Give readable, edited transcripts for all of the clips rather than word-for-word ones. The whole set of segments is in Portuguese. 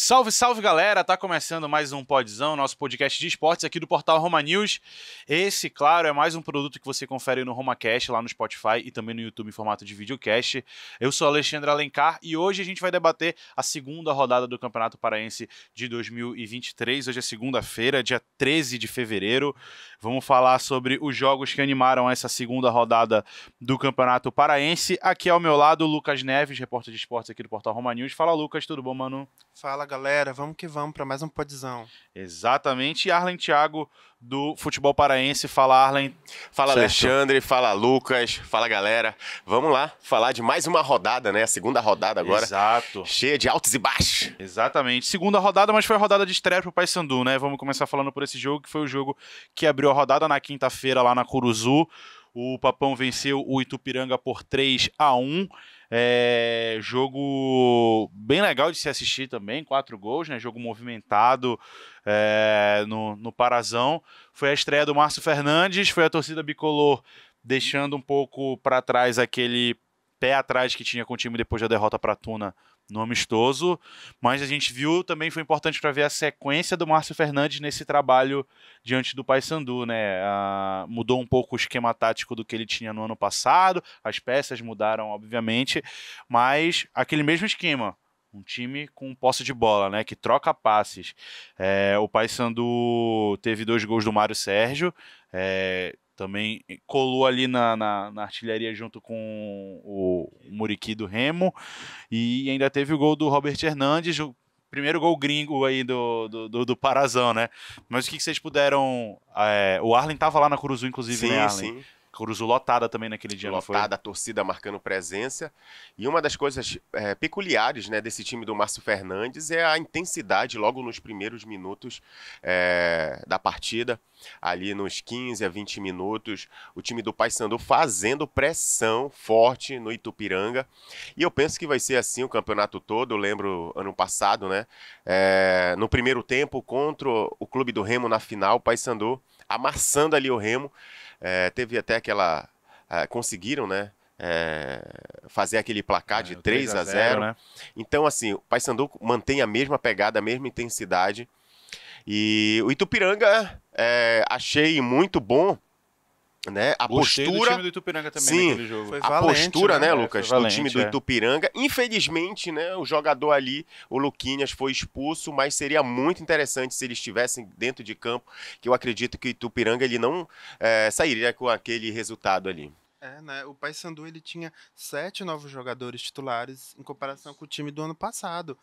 Salve, salve galera, tá começando mais um Podzão, nosso podcast de esportes aqui do portal Roma News. Esse, claro, é mais um produto que você confere no RomaCast, lá no Spotify e também no YouTube em formato de videocast. Eu sou Alexandre Alencar e hoje a gente vai debater a segunda rodada do Campeonato Paraense de 2023. Hoje é segunda-feira, dia 13 de fevereiro. Vamos falar sobre os jogos que animaram essa segunda rodada do Campeonato Paraense. Aqui ao meu lado, o Lucas Neves, repórter de esportes aqui do portal Roma News. Fala, Lucas, tudo bom, mano? Fala, galera, vamos que vamos para mais um Podzão. Exatamente, e Arlen Thiago do Futebol Paraense. Fala, Arlen. Fala, Certo. Alexandre, fala, Lucas, fala, galera. Vamos lá falar de mais uma rodada, né? A segunda rodada agora. Exato. Cheia de altos e baixos. Exatamente. Segunda rodada, mas foi a rodada de estreia pro Paysandu, né? Vamos começar falando por esse jogo, que foi o jogo que abriu a rodada na quinta-feira lá na Curuzu. O Papão venceu o Itupiranga por 3-1. Jogo bem legal de se assistir também, 4 gols, né? Jogo movimentado no Parazão. Foi a estreia do Márcio Fernandes, foi a torcida bicolor deixando um pouco para trás aquele pé atrás que tinha com o time depois da derrota para Tuna no amistoso, mas a gente viu também, foi importante para ver a sequência do Márcio Fernandes nesse trabalho diante do Paysandu, né? Mudou um pouco o esquema tático do que ele tinha no ano passado, as peças mudaram, obviamente, mas aquele mesmo esquema, um time com posse de bola, né? Que troca passes. O Paysandu teve 2 gols do Mário Sérgio, também colou ali na artilharia junto com o Muriqui do Remo, e ainda teve o gol do Robert Hernandes, o primeiro gol gringo aí do Parazão, né? Mas o que vocês puderam... o Arlen tava lá na Curuzu, inclusive, Sim, né, Arlen? sim. Curuzu lotada também naquele dia, não foi? Lotada, a torcida marcando presença. E uma das coisas peculiares, né, desse time do Márcio Fernandes é a intensidade logo nos primeiros minutos da partida. Ali nos 15 a 20 minutos, o time do Paysandu fazendo pressão forte no Itupiranga. E eu penso que vai ser assim o campeonato todo. Eu lembro ano passado, né, no primeiro tempo contra o Clube do Remo na final, o Paysandu amassando ali o Remo. Teve até aquela... conseguiram, né? Fazer aquele placar de 3-0. Né? Então, assim, o Paysandu mantém a mesma pegada, a mesma intensidade. E o Itupiranga achei muito bom, né? A Gostei postura. do time do Itupiranga também, Sim, naquele jogo. Foi a valente, postura, né, né? Lucas, Foi do valente, time do Itupiranga. Infelizmente, né, o jogador ali, o Luquinhas, foi expulso, mas seria muito interessante se eles estivessem dentro de campo, que eu acredito que o Itupiranga ele não sairia com aquele resultado ali. Né? O Paysandu ele tinha 7 novos jogadores titulares em comparação com o time do ano passado.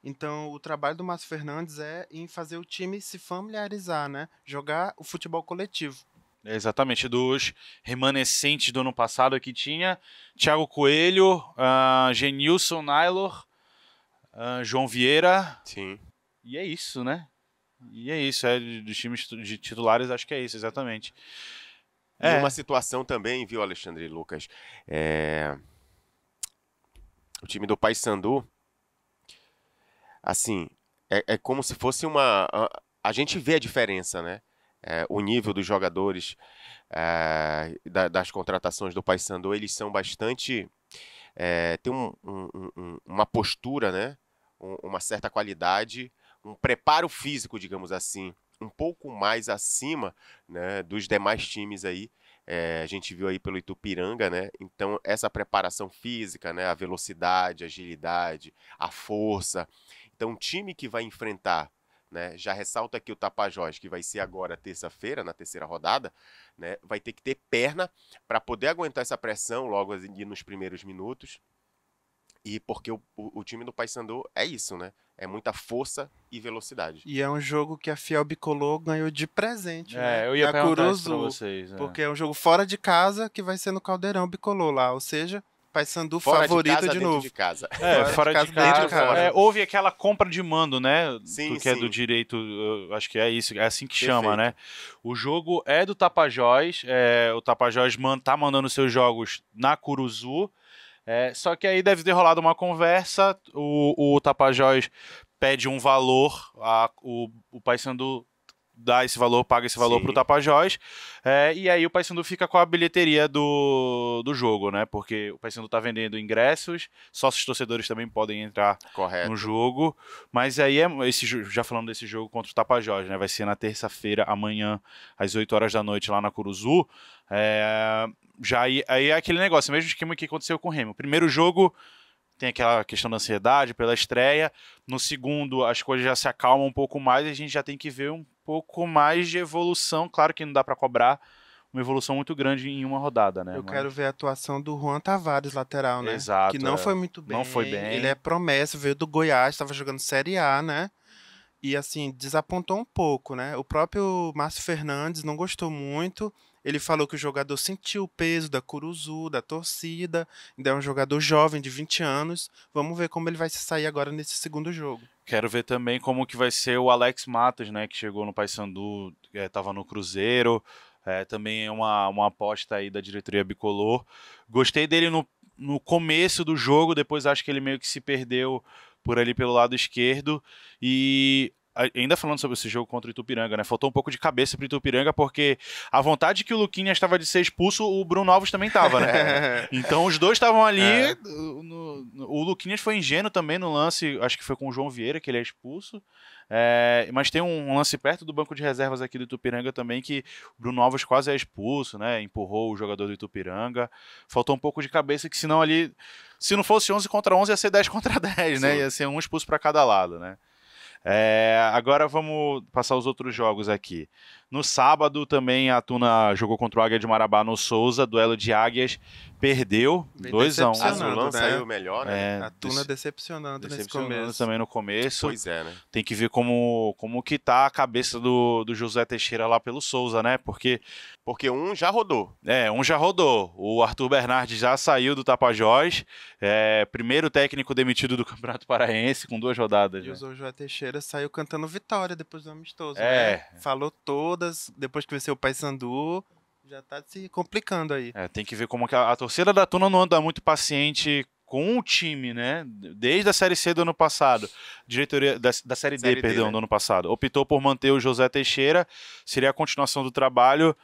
Então, o trabalho do Márcio Fernandes é em fazer o time se familiarizar, né? Jogar o futebol coletivo. Exatamente, dos remanescentes do ano passado que tinha Thiago Coelho, Genilson Naylor, João Vieira. Sim. E é isso, né? E é isso, dos times de titulares, acho que é isso, exatamente. E uma situação também, viu, Alexandre e Lucas? O time do Paysandu, assim, é como se fosse uma... A gente vê a diferença, né? O nível dos jogadores, das contratações do Paysandu, eles são bastante... tem uma postura, né? Uma certa qualidade, um preparo físico, digamos assim, um pouco mais acima, né, dos demais times aí. A gente viu aí pelo Itupiranga, né? Então, essa preparação física, né? A velocidade, a agilidade, a força. Então, um time que vai enfrentar, né, já ressalta aqui o Tapajós, que vai ser agora terça-feira, na terceira rodada, né, vai ter que ter perna para poder aguentar essa pressão logo ali nos primeiros minutos. E porque o time do Paysandu é isso, né? É muita força e velocidade. E é um jogo que a Fiel Bicolor ganhou de presente, né? Eu ia na perguntar isso Curuzu, pra vocês. porque é um jogo fora de casa que vai ser no Caldeirão Bicolor lá, ou seja, Paysandu Fora favorito de casa, dentro novo. de casa. Fora de dentro casa. de casa. Houve aquela compra de mando, né? Sim, que é sim. do direito, eu acho que é isso, é assim que Perfeito. chama, né? O jogo é do Tapajós, o Tapajós tá mandando seus jogos na Curuzu, só que aí deve ter rolado uma conversa, o Tapajós pede um valor, o Paysandu dá esse valor, paga esse valor Sim. pro Tapajós, e aí o Paysandu fica com a bilheteria do jogo, né? Porque o Paysandu tá vendendo ingressos, sócios torcedores também podem entrar Correto. no jogo, mas aí já falando desse jogo contra o Tapajós, né? Vai ser na terça-feira, amanhã, às 8 horas da noite, lá na Curuzu. Aí é aquele negócio, mesmo esquema que aconteceu com o Remo. Primeiro jogo tem aquela questão da ansiedade pela estreia. No segundo, as coisas já se acalmam um pouco mais e a gente já tem que ver um pouco mais de evolução. Claro que não dá para cobrar uma evolução muito grande em uma rodada, né? Eu quero ver a atuação do Juan Tavares, lateral, né? Exato, que não foi muito bem. Não foi bem. Ele é promessa, veio do Goiás, estava jogando Série A, né? E assim, desapontou um pouco, né? O próprio Márcio Fernandes não gostou muito. Ele falou que o jogador sentiu o peso da Curuzu, da torcida. Ainda é um jogador jovem, de 20 anos. Vamos ver como ele vai se sair agora nesse segundo jogo. Quero ver também como que vai ser o Alex Matos, né? Que chegou no Paysandu, estava no Cruzeiro. Também é uma aposta aí da diretoria bicolor. Gostei dele no começo do jogo, depois acho que ele meio que se perdeu por ali pelo lado esquerdo. E ainda falando sobre esse jogo contra o Itupiranga, né? Faltou um pouco de cabeça pro Itupiranga, porque a vontade que o Luquinhas estava de ser expulso, o Bruno Alves também estava, né? Então os dois estavam ali. O Luquinhas foi ingênuo também no lance, acho que foi com o João Vieira que ele é expulso. Mas tem um lance perto do banco de reservas aqui do Itupiranga também que o Bruno Alves quase é expulso, né? Empurrou o jogador do Itupiranga. Faltou um pouco de cabeça, que senão ali, se não fosse 11 contra 11, ia ser 10 contra 10, né? Sim. Ia ser um expulso para cada lado, né? Agora vamos passar os outros jogos aqui. No sábado também a Tuna jogou contra o Águia de Marabá no Souza, duelo de águias, perdeu Bem 2-1. Azulão né? saiu melhor, né? A Tuna decepcionando nesse Decepcionando começo. também no começo. Pois é, né? Tem que ver como que tá a cabeça do José Teixeira lá pelo Souza, né? Porque Porque um já rodou. um já rodou. O Arthur Bernardes já saiu do Tapajós. Primeiro técnico demitido do Campeonato Paraense com 2 rodadas. E Né? o João Teixeira saiu cantando vitória depois do amistoso, É. né? Falou todas, depois que venceu o Paysandu, já tá se complicando aí. Tem que ver como que a torcida da Tuna não anda muito paciente com o time, né? Desde a Série C do ano passado, diretoria da Série D, Série D, perdão, né? do ano passado, optou por manter o José Teixeira, seria a continuação do trabalho.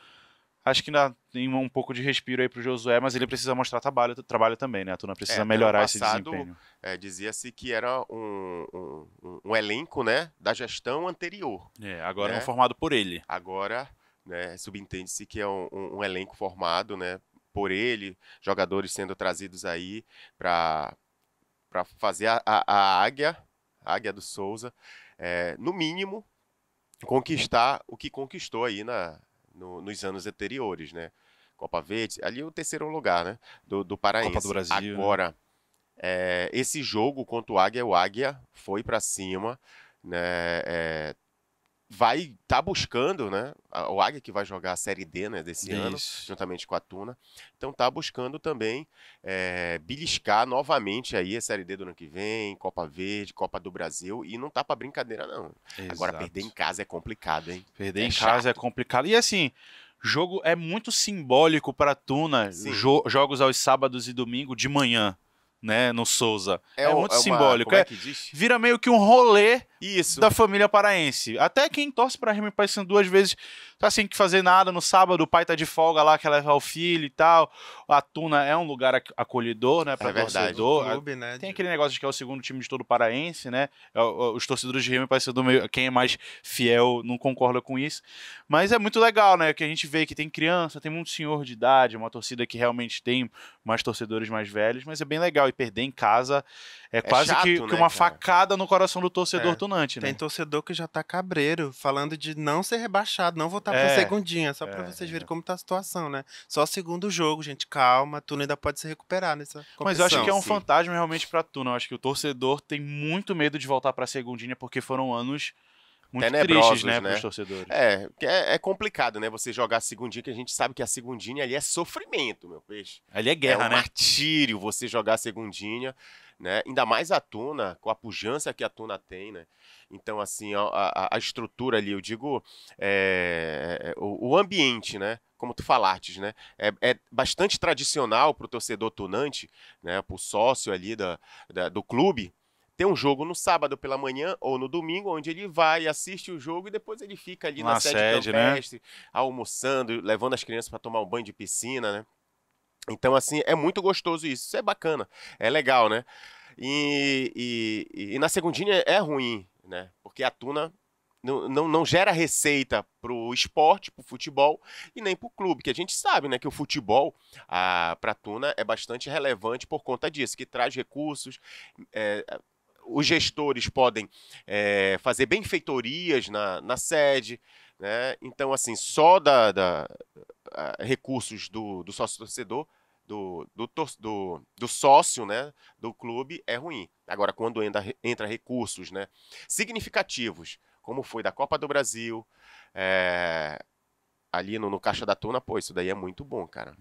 Acho que ainda tem um pouco de respiro aí pro Josué, mas ele precisa mostrar trabalho também, né? A Tuna precisa melhorar esse passado, desempenho. Dizia-se que era um elenco, né, da gestão anterior. Agora né? é formado por ele. Agora, né, subentende-se que é um elenco formado, né, por ele, jogadores sendo trazidos aí para fazer a Águia do Souza, no mínimo, conquistar o que conquistou aí nos anos anteriores, né? Copa Verde, ali o terceiro lugar, né? Do Paraense. Copa do Brasil. Agora, esse jogo contra o Águia foi para cima, né? Vai estar buscando, né? O Águia que vai jogar a Série D, né, desse ano, juntamente com a Tuna. Então tá buscando também beliscar novamente aí a Série D do ano que vem, Copa Verde, Copa do Brasil, e não tá pra brincadeira não. Exato. Agora perder em casa é complicado, hein? Perder em casa é complicado. E assim, jogo é muito simbólico para Tuna, jogos aos sábados e domingo de manhã, né, no Souza. É muito simbólico. Como é que diz? Vira meio que um rolê Isso. da família paraense. Até quem torce para Remo e Paysandu duas vezes tá sem que fazer nada no sábado, o pai tá de folga lá, quer levar o filho e tal. A Tuna é um lugar acolhedor, né, para torcedor. Clube, né, Tem aquele negócio de que é o segundo time de todo paraense, né? Os torcedores de Remo e Paysandu, quem é mais fiel não concorda com isso. Mas é muito legal, né, que a gente vê que tem criança, tem muito senhor de idade, uma torcida que realmente tem mais torcedores mais velhos, mas é bem legal. E perder em casa é quase chato, que né, uma cara? facada no coração do torcedor tunante, né? Tem torcedor que já tá cabreiro, falando de não ser rebaixado, não voltar pra segundinha, só pra vocês verem como tá a situação, né? Só segundo jogo, gente, calma, a Tuna ainda pode se recuperar nessa competição. Mas eu acho que é um Sim. fantasma realmente pra Tuna. Eu acho que o torcedor tem muito medo de voltar pra segundinha, porque foram anos muito Tenebrosos, tristes, né, né? pros torcedores. É complicado, né? Você jogar a segundinha, que a gente sabe que a segundinha ali é sofrimento, meu peixe. Ali é guerra, é um né? martírio você jogar a segundinha, né? Ainda mais a Tuna, com a pujança que a Tuna tem, né? Então, assim, a estrutura ali, eu digo, o ambiente, né? Como tu falaste, né? É bastante tradicional pro torcedor tunante, né? Pro sócio ali do clube, ter um jogo no sábado pela manhã ou no domingo, onde ele vai e assiste o jogo e depois ele fica ali na sede campestre, almoçando, levando as crianças para tomar um banho de piscina, né? Então, assim, é muito gostoso isso. Isso é bacana, é legal, né? E na segundinha é ruim, né? Porque a Tuna não gera receita pro esporte, pro futebol e nem pro clube, que a gente sabe, né, que o futebol pra Tuna é bastante relevante por conta disso, que traz recursos, os gestores podem fazer benfeitorias na sede, né? Então, assim, só recursos do sócio-torcedor, do sócio, né, do clube é ruim. Agora, quando entra recursos, né, significativos, como foi da Copa do Brasil, ali no Caixa da Tuna, pô, isso daí é muito bom, cara.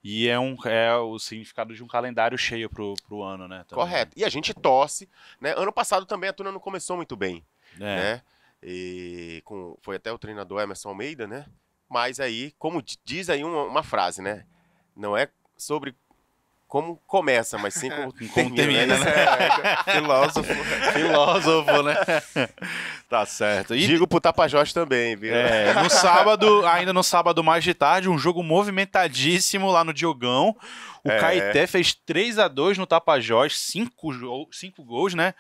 E é o significado de um calendário cheio pro ano, né? Também. Correto. E a gente torce, né? Ano passado também a Tuna não começou muito bem, né? E foi até o treinador Emerson Almeida, né? Mas aí, como diz aí uma frase, né? Não é sobre como começa, mas sim como termina, né? Filósofo, né? Tá certo. E digo pro Tapajós também, viu? No sábado, ainda no sábado mais de tarde, um jogo movimentadíssimo lá no Diogão. O Caeté fez 3-2 no Tapajós, 5 gols, né?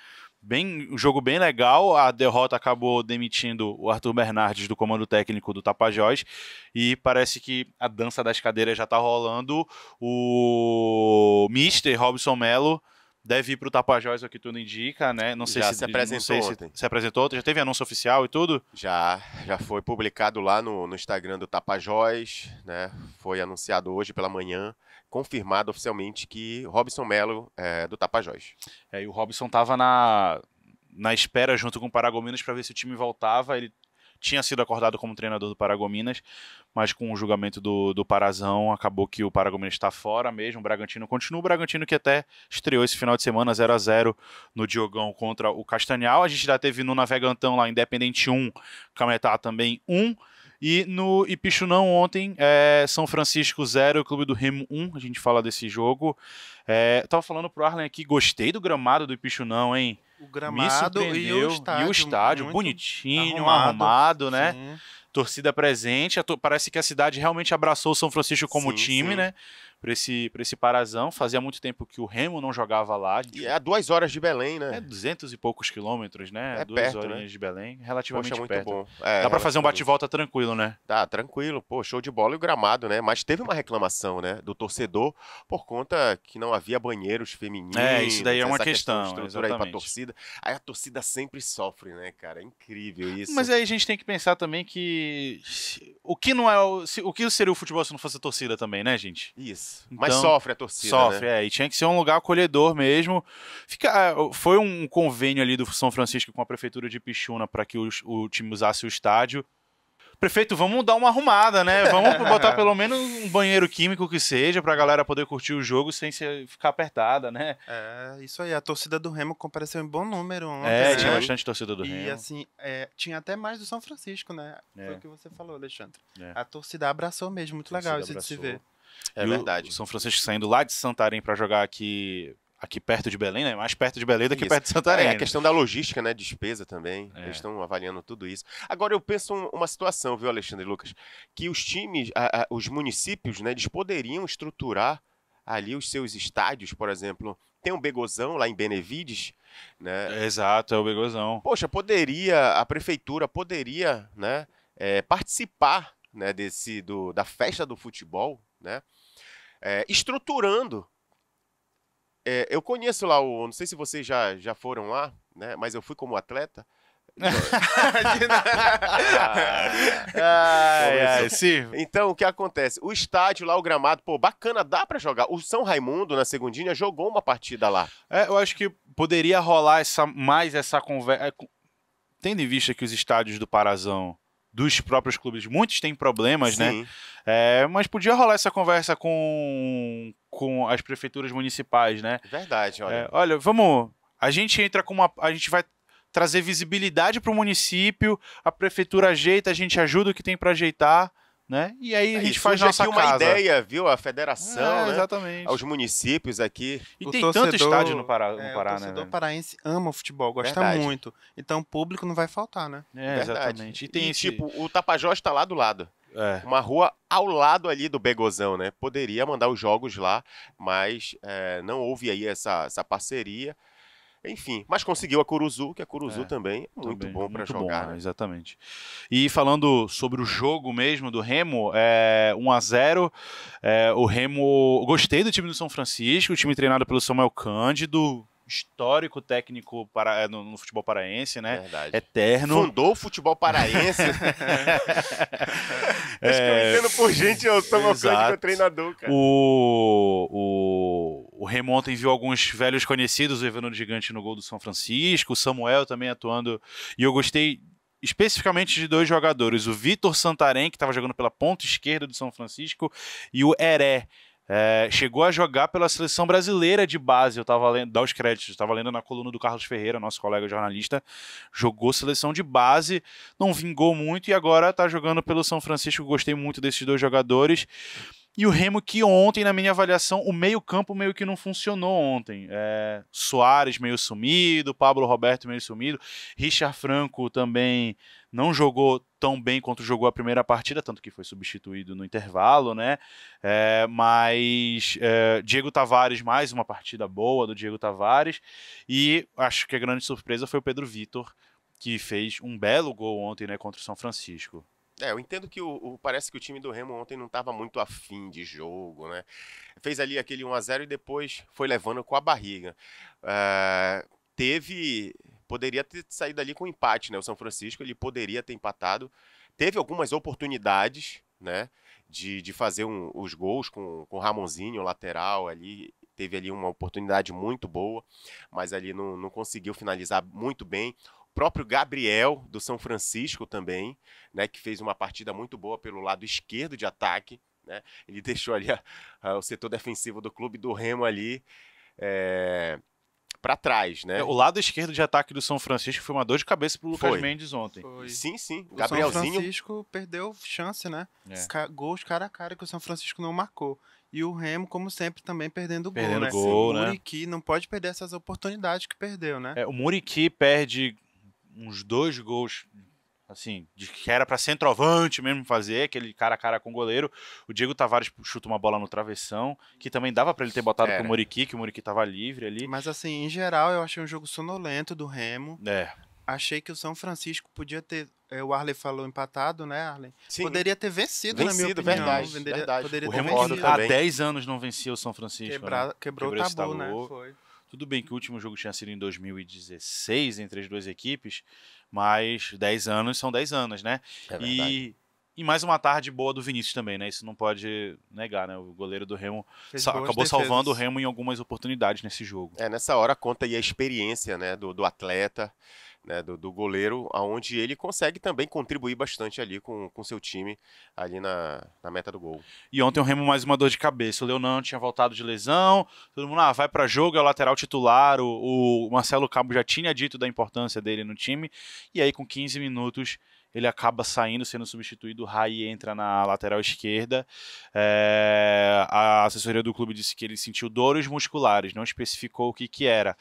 Um jogo bem legal. A derrota acabou demitindo o Arthur Bernardes do comando técnico do Tapajós e parece que a dança das cadeiras já está rolando. O Mister Robson Melo deve ir para o Tapajós, é o que tudo indica, né? Não sei se apresentou ontem. Se apresentou, já teve anúncio oficial e tudo? Já foi publicado lá no Instagram do Tapajós, né? Foi anunciado hoje pela manhã, confirmado oficialmente que Robson Melo é do Tapajós. E o Robson estava na espera junto com o Paragominas para ver se o time voltava. Ele tinha sido acordado como treinador do Paragominas, mas com o julgamento do Parazão, acabou que o Paragominas está fora mesmo. O Bragantino continua. O Bragantino que até estreou esse final de semana 0-0 no Diogão contra o Castanhal. A gente já teve no Navegantão lá, Independente 1, Cametá também 1. E no Ipixunão ontem, São Francisco 0, Clube do Remo 1. A gente fala desse jogo. Tava falando pro Arlen aqui, gostei do gramado do Ipixunão, hein? O gramado e o estádio bonitinho, arrumado, né? Sim. Torcida presente. Parece que a cidade realmente abraçou o São Francisco como time, né? Pra esse Parazão. Fazia muito tempo que o Remo não jogava lá. E é a 2 horas de Belém, né? 200 e poucos quilômetros, né? 2 horinhas, né, de Belém. Relativamente Poxa, muito perto. Bom. Dá pra fazer um bate-volta tranquilo, né? Tá, tranquilo. Pô, show de bola e o gramado, né? Mas teve uma reclamação, né? Do torcedor por conta que não havia banheiros femininos. Isso daí é uma questão. Estrutura aí pra torcida. Aí a torcida sempre sofre, né, cara? É incrível isso. Mas aí a gente tem que pensar também que o que seria o futebol se não fosse a torcida também, né, gente? Isso. Então, mas sofre a torcida, sofre, né? E tinha que ser um lugar acolhedor mesmo. Foi um convênio ali do São Francisco com a prefeitura de Ipixuna para que o time usasse o estádio. Prefeito, vamos dar uma arrumada, né? Vamos botar pelo menos um banheiro químico que seja pra galera poder curtir o jogo sem ficar apertada, né? Isso aí. A torcida do Remo compareceu em bom número ontem. Tinha bastante torcida do Remo. E assim, tinha até mais do São Francisco, né? Foi o que você falou, Alexandre. A torcida abraçou mesmo, muito legal isso de se ver. É verdade. O São Francisco saindo lá de Santarém pra jogar aqui perto de Belém, né? Mais perto de Belém do que perto de Santarém. A questão da logística, né? Despesa também. Eles estão avaliando tudo isso. Agora, eu penso uma situação, viu, Alexandre e Lucas? Que os times, os municípios, né? Eles poderiam estruturar ali os seus estádios, por exemplo. Tem um Begozão lá em Benevides, né? Exato, é o Begozão. Poxa, a prefeitura poderia, né? Participar, né? Da festa do futebol, né? Estruturando. Eu conheço lá não sei se vocês já foram lá, né? Mas eu fui como atleta. Então, o que acontece? O estádio lá, o gramado, pô, bacana, dá pra jogar. O São Raimundo, na segundinha, jogou uma partida lá. Eu acho que poderia rolar mais essa conversa. Tendo em vista que os estádios do Parazão, dos próprios clubes, muitos têm problemas, sim, né? Mas podia rolar essa conversa com as prefeituras municipais, né? Verdade, olha. Olha, a gente entra a gente vai trazer visibilidade para o município, a prefeitura ajeita, a gente ajuda o que tem para ajeitar, né? E aí a gente faz surge nossa aqui uma casa. ideia, viu? A federação, né? Exatamente. Aos municípios aqui. E O tem tanto torcedor- estádio no Pará, o né, torcedor velho? paraense ama o futebol, gosta Verdade. muito. Então o público não vai faltar, né? Verdade. Exatamente. E tem esse... tipo, o Tapajós está lá do lado. É. Uma rua ao lado ali do Begozão, né? Poderia mandar os jogos lá, mas não houve aí essa parceria. Enfim, mas conseguiu a Curuzu, que a Curuzu também é muito Também, bom para muito jogar, bom, né? exatamente. E falando sobre o jogo mesmo do Remo, 1-0, o Remo... Gostei do time do São Francisco, o time treinado pelo Samuel Cândido, histórico técnico no futebol paraense, né? Verdade. Eterno. Fundou o futebol paraense. Acho que eu entendo por gente, eu sou meu cândido treinador, cara. O Remo ontem viu alguns velhos conhecidos, o Evanudo Gigante no gol do São Francisco, o Samuel também atuando, e eu gostei especificamente de 2 jogadores, o Vitor Santarém, que estava jogando pela ponta esquerda do São Francisco, e o Heré. Chegou a jogar pela seleção brasileira de base, eu estava lendo, dá os créditos, estava lendo na coluna do Carlos Ferreira, nosso colega jornalista, jogou seleção de base, não vingou muito e agora está jogando pelo São Francisco. Gostei muito desses 2 jogadores. E o Remo que ontem, na minha avaliação, o meio-campo meio que não funcionou ontem. Soares meio sumido, Pablo Roberto meio sumido, Richard Franco também não jogou tão bem quanto jogou a primeira partida, tanto que foi substituído no intervalo, né? Mas Diego Tavares, mais uma partida boa do Diego Tavares, e acho que a grande surpresa foi o Pedro Vitor, que fez um belo gol ontem, né, contra o São Francisco. Eu entendo que parece que o time do Remo ontem não estava muito afim de jogo, né? Fez ali aquele 1-0 e depois foi levando com a barriga. Poderia ter saído ali com empate, né? O São Francisco, ele poderia ter empatado. Teve algumas oportunidades, né? De fazer os gols com o Ramonzinho, lateral ali. Teve ali uma oportunidade muito boa, mas ali não conseguiu finalizar muito bem. O próprio Gabriel, do São Francisco também, né, que fez uma partida muito boa pelo lado esquerdo de ataque, né? Ele deixou ali o setor defensivo do clube do Remo ali para trás, né? O lado esquerdo de ataque do São Francisco foi uma dor de cabeça pro Lucas Mendes ontem. Foi. Sim, sim. O Gabrielzinho. São Francisco perdeu chance, né? Gols cara a cara que o São Francisco não marcou. E o Remo, como sempre, também perdendo gol, né? Gol, o né? Muriqui não pode perder essas oportunidades que perdeu, né? O Muriqui perde uns 2 gols, assim, que era para centroavante mesmo fazer, aquele cara a cara com o goleiro. O Diego Tavares chuta uma bola no travessão, que também dava para ele ter botado pro Muriqui, que o Muriqui tava livre ali. Mas assim, em geral, eu achei um jogo sonolento do Remo. Achei que o São Francisco podia ter, o Arley falou empatado, né, Arley? Sim. Poderia ter vencido, na minha opinião. Verdade. Poderia O ter Remo vencido. há 10 anos não vencia o São Francisco. Quebrou o tabu, né? Foi. Tudo bem que o último jogo tinha sido em 2016 entre as 2 equipes, mas 10 anos são 10 anos, né? E mais uma tarde boa do Vinícius também, né? Isso não pode negar, né? O goleiro do Remo acabou salvando o Remo em algumas oportunidades nesse jogo. Nessa hora conta aí a experiência, né, do atleta, né, do goleiro, aonde ele consegue também contribuir bastante ali com seu time ali na meta do gol. E ontem o Remo mais uma dor de cabeça. O Leonan tinha voltado de lesão, todo mundo vai para jogo, é o lateral titular. O Marcelo Cabo já tinha dito da importância dele no time, e aí com 15 minutos ele acaba saindo, sendo substituído. O Rai entra na lateral esquerda. A assessoria do clube disse que ele sentiu dores musculares, não especificou o que era.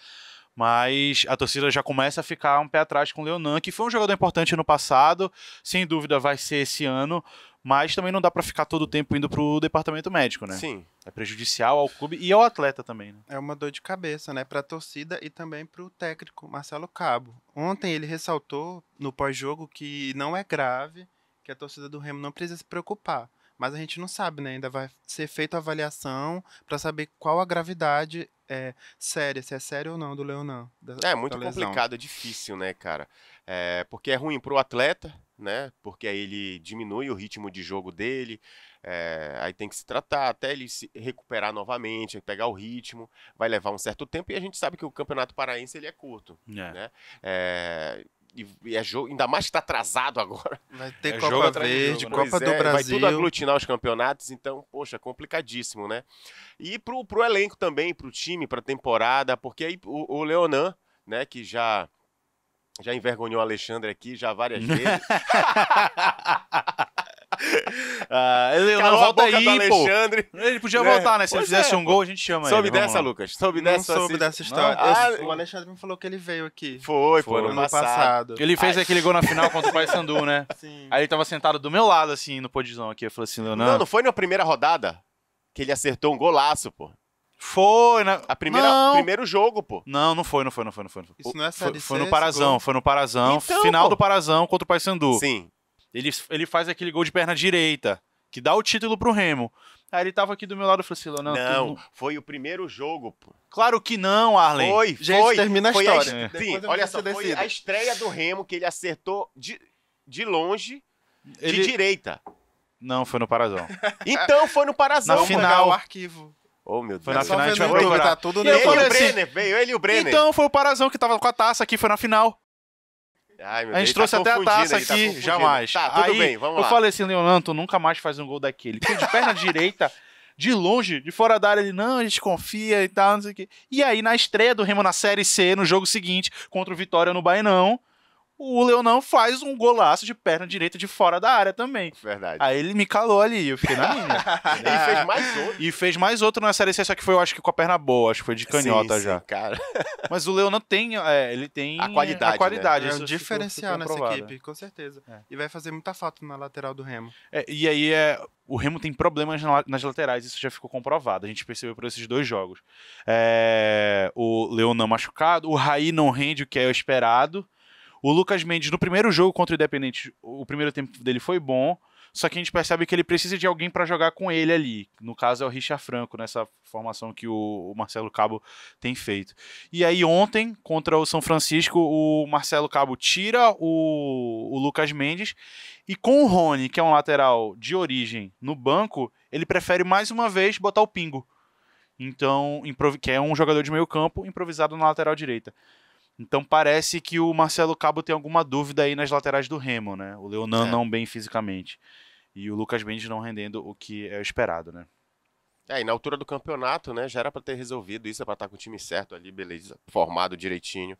Mas a torcida já começa a ficar um pé atrás com o Leonan, que foi um jogador importante no passado, sem dúvida vai ser esse ano, mas também não dá para ficar todo o tempo indo pro departamento médico, né? Sim. É prejudicial ao clube e ao atleta também, né? É uma dor de cabeça, né, para a torcida e também para o técnico Marcelo Cabo. Ontem ele ressaltou no pós-jogo que não é grave, que a torcida do Remo não precisa se preocupar. Mas a gente não sabe, né? Ainda vai ser feita a avaliação para saber qual a gravidade séria, se é séria ou não do Leonan. É muito complicado, é difícil, né, cara? Porque é ruim pro atleta, né? Porque aí ele diminui o ritmo de jogo dele, aí tem que se tratar até ele se recuperar novamente, pegar o ritmo, vai levar um certo tempo e a gente sabe que o Campeonato Paraense ele é curto, né? E é jogo, ainda mais que está atrasado agora. Vai ter Copa Verde, Copa do Brasil. Vai tudo aglutinar os campeonatos, então, poxa, complicadíssimo, né? E pro elenco também, pro time, pra temporada, porque aí o Leonan, né, que já envergonhou o Alexandre aqui já várias vezes. Leonan, Calou a volta boca do aí, pô. Alexandre. Ele podia Né? voltar, né? Se ele Pois fizesse é, um pô. gol, a gente chama Soube ele. Vamos dessa, lá. Lucas? Soube Não dessa? soube dessa história. Ah, O Alexandre me falou que ele veio aqui. Foi, Foi. no Ano passado. passado. Ele fez aquele gol na final contra o Paysandu, né? Sim. Aí ele tava sentado do meu lado, assim, no podizão aqui. Eu falei assim, Leonan... Não foi na primeira rodada que ele acertou um golaço, pô. Foi, né? Primeiro jogo, pô. Não foi. Isso não é Série Foi C, no Parazão, Então, final pô. do Parazão contra o Paysandu. Sim. Ele faz aquele gol de perna direita, que dá o título pro Remo. Aí ele tava aqui do meu lado e falou assim, Leonan... Não, foi o primeiro jogo, pô. Claro que não, Arlen. Foi. Gente, termina a Foi história. Sim, Depois eu olha você só, foi decide. a estreia do Remo que ele acertou de longe, de Ele... direita. Não, foi no Parazão. Então foi no Parazão, Na pô. final. Pegar o arquivo. Oh, meu Foi Deus. na Só final, a gente vai vendo no YouTube, procurar. tá tudo E no eu Ele e falei o YouTube. assim, Brenner, veio ele e o Brenner. Então foi o Parazão que tava com a taça aqui, foi na final. Ai, meu A Deus, gente ele trouxe tá até a confundindo, taça ele tá aqui, confundindo. jamais. Tá, tudo Aí, bem, vamos lá. Eu falei assim, Leonan, tu nunca mais faz um gol daquele. Porque de perna direita, de longe, de fora da área, ele, não, a gente confia e tal, não sei o quê. E aí, na estreia do Remo na Série C, no jogo seguinte, contra o Vitória no Baenão, o Leonan faz um golaço de perna direita de fora da área também. Verdade. Aí ele me calou ali, eu fiquei na minha. Ele fez mais outro. E fez mais outro na Série C, só que foi, eu acho que com a perna boa, acho que foi de canhota Sim, já. sim, cara. Mas o Leonan tem, ele tem A qualidade, É isso um ficou diferencial nessa comprovado. equipe, com certeza. É. E vai fazer muita falta na lateral do Remo. E aí, o Remo tem problemas nas laterais, isso já ficou comprovado. A gente percebeu por esses dois jogos. O Leonan machucado, o Raí não rende o que é o esperado. O Lucas Mendes, no primeiro jogo contra o Independente, o primeiro tempo dele foi bom, só que a gente percebe que ele precisa de alguém para jogar com ele ali. No caso é o Richard Franco, nessa formação que o Marcelo Cabo tem feito. E aí ontem, contra o São Francisco, o Marcelo Cabo tira o Lucas Mendes e com o Rony, que é um lateral de origem, no banco, ele prefere mais uma vez botar o Pingo. Então, que é um jogador de meio campo improvisado na lateral direita. Então parece que o Marcelo Cabo tem alguma dúvida aí nas laterais do Remo, né? O Leonan não bem fisicamente. E o Lucas Mendes não rendendo o que é esperado, né? E na altura do campeonato, né? Já era pra ter resolvido isso, é pra estar com o time certo ali, beleza, formado direitinho.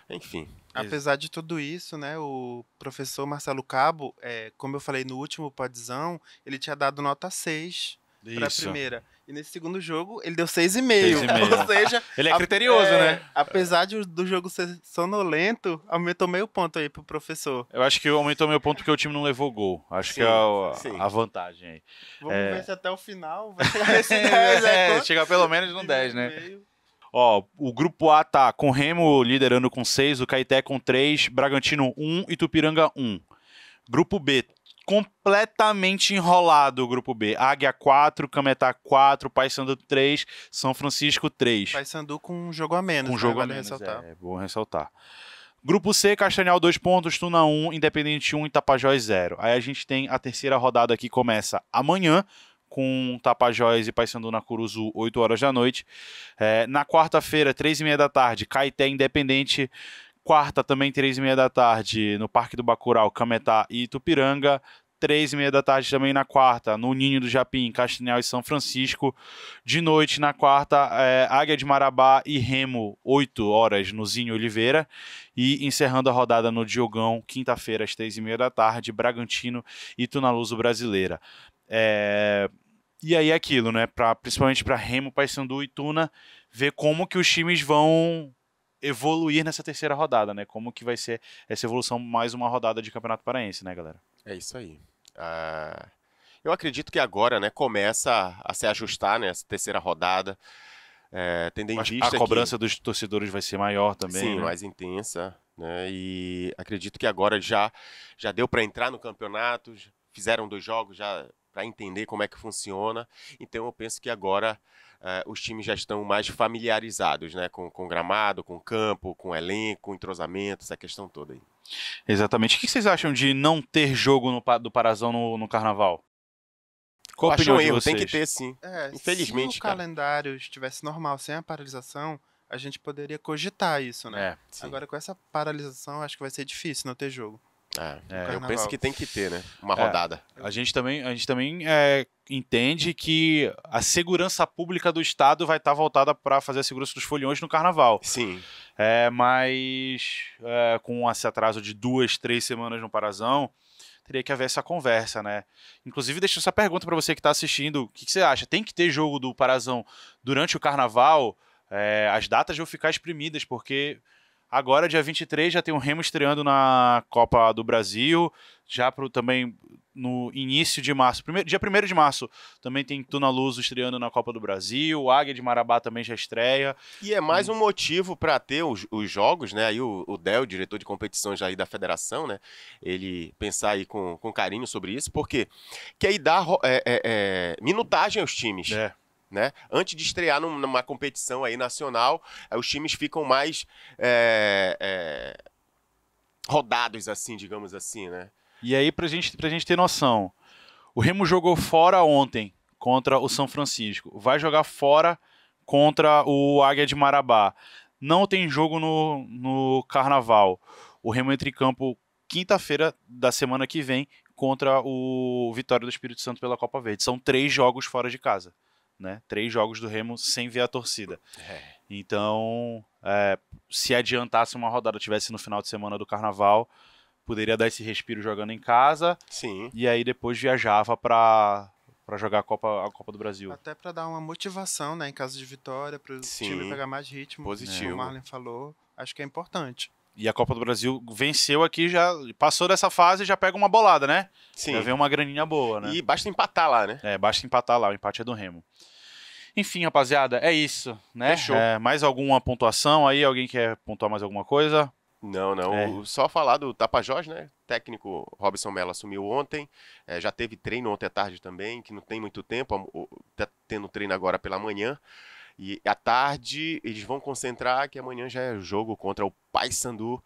Enfim. Apesar de tudo isso, né, o professor Marcelo Cabo, como eu falei no último podzão, ele tinha dado nota 6 para a primeira. E nesse segundo jogo, ele deu 6,5. 6,5. Ou seja, Ele é criterioso, né? Apesar do jogo ser sonolento, aumentou meio ponto aí pro professor. Eu acho que aumentou meu ponto porque o time não levou gol. Acho Sim, que é sim. a vantagem aí. Vamos ver se até o final vai chegar nesse 10. Chegar pelo menos no 10, né? Ó, o grupo A tá com o Remo liderando com 6, o Caeté com 3, Bragantino 1 e Tupiranga 1. Grupo B, completamente enrolado o grupo B. Águia 4, Cametá 4, Paysandu 3, São Francisco 3. Paysandu com um jogo a menos, Com né? jogo Vale a menos, ressaltar. é bom ressaltar. Grupo C, Castanhal 2 pontos, Tuna 1, Independente 1 e Tapajós 0. Aí a gente tem a terceira rodada que começa amanhã, com Tapajós e Paysandu na Curuzu, 8 horas da noite. Na quarta-feira, 3h30 da tarde, Caeté Independente. Quarta, também 3h30 da tarde, no Parque do Bacurau, Cametá e Itupiranga. 3h30 da tarde também na quarta, no Ninho do Japim, Castanhal e São Francisco. De noite, na quarta, Águia de Marabá e Remo, 8 horas, no Zinho Oliveira. E encerrando a rodada no Diogão, quinta-feira, às 3h30 da tarde, Bragantino e Tunaluso Brasileira. E aí é aquilo, né? Principalmente para Remo, Paysandu e Tuna, ver como que os times vão evoluir nessa terceira rodada, né? Como que vai ser essa evolução, mais uma rodada de Campeonato Paraense, né, galera? É isso aí. Eu acredito que agora, né, começa a se ajustar, né, essa terceira rodada, tendo em vista a cobrança dos torcedores vai ser maior também. Sim, né? mais intensa, né? E acredito que agora já deu para entrar no campeonato, fizeram 2 jogos já para entender como é que funciona. Então eu penso que agora os times já estão mais familiarizados, né, com o gramado, com o campo, com o elenco, com o entrosamento, essa questão toda aí. Exatamente. O que vocês acham de não ter jogo do Parazão no Carnaval? Qual a Acho opinião um de erro, vocês? tem que ter sim. Infelizmente, se o cara. calendário estivesse normal, sem a paralisação, a gente poderia cogitar isso, né? Sim. Agora, com essa paralisação, acho que vai ser difícil não ter jogo. Eu Carnaval. penso que tem que ter, né? Uma rodada. A gente também entende que a segurança pública do Estado vai estar voltada para fazer a segurança dos foliões no Carnaval. Sim. Mas com esse atraso de 2, 3 semanas no Parazão, teria que haver essa conversa, né? Inclusive, deixa essa pergunta para você que está assistindo. O que você acha? Tem que ter jogo do Parazão durante o Carnaval? As datas vão ficar exprimidas, porque agora, dia 23, já tem o Remo estreando na Copa do Brasil, já também no início de março, dia 1º de março, também tem Tuna Luso estreando na Copa do Brasil, o Águia de Marabá também já estreia. E é mais um motivo para ter os jogos, né? Aí o Del, diretor de competições aí da federação, né? Ele pensar aí com carinho sobre isso, porque que aí dá minutagem aos times. Né? Antes de estrear numa competição aí nacional, os times ficam mais rodados, assim, digamos assim, né? E aí, pra gente ter noção, o Remo jogou fora ontem contra o São Francisco, vai jogar fora contra o Águia de Marabá. Não tem jogo no Carnaval. O Remo entra em campo quinta-feira da semana que vem contra o Vitória do Espírito Santo pela Copa Verde. São 3 jogos fora de casa. Né? 3 jogos do Remo sem ver a torcida. Então, se adiantasse uma rodada, tivesse no final de semana do Carnaval, poderia dar esse respiro jogando em casa. Sim. E aí depois viajava para jogar a Copa do Brasil. Até para dar uma motivação, né, em caso de vitória, para o time pegar mais ritmo. Positivo. Como o Marlon falou, acho que é importante. E a Copa do Brasil venceu aqui, já passou dessa fase e já pega uma bolada, né? Sim. Já vem uma graninha boa, né? E basta empatar lá, né? Basta empatar lá, o empate é do Remo. Enfim, rapaziada, é isso, né? Fechou. Mais alguma pontuação aí? Alguém quer pontuar mais alguma coisa? Não. Só falar do Tapajós, né? Técnico Robson Mello assumiu ontem. Já teve treino ontem à tarde também, que não tem muito tempo. Tá tendo treino agora pela manhã. E à tarde eles vão concentrar, que amanhã já é jogo contra o Paysandu.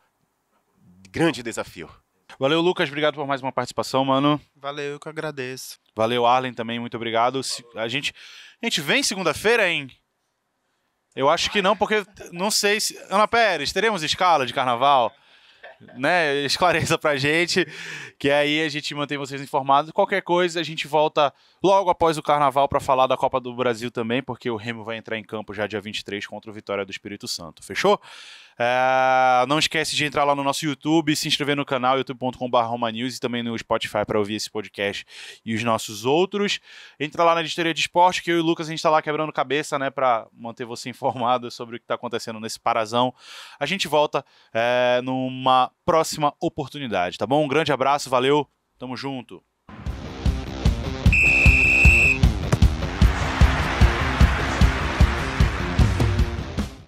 Grande desafio. Valeu, Lucas. Obrigado por mais uma participação, mano. Valeu, eu que agradeço. Valeu, Arlen, também. Muito obrigado. A gente vem segunda-feira, hein? Eu acho que não, porque não sei se... Ana Pérez, teremos escala de Carnaval? Né? Esclareça pra gente, que aí a gente mantém vocês informados. Qualquer coisa, a gente volta logo após o Carnaval para falar da Copa do Brasil também, porque o Remo vai entrar em campo já dia 23 contra o Vitória do Espírito Santo. Fechou? Não esquece de entrar lá no nosso YouTube, se inscrever no canal youtube.com/romanews e também no Spotify para ouvir esse podcast e os nossos outros. Entra lá na editoria de esporte, que eu e o Lucas a gente está lá quebrando cabeça, né, para manter você informado sobre o que está acontecendo nesse Parazão. A gente volta numa próxima oportunidade, tá bom? Um grande abraço, valeu, tamo junto.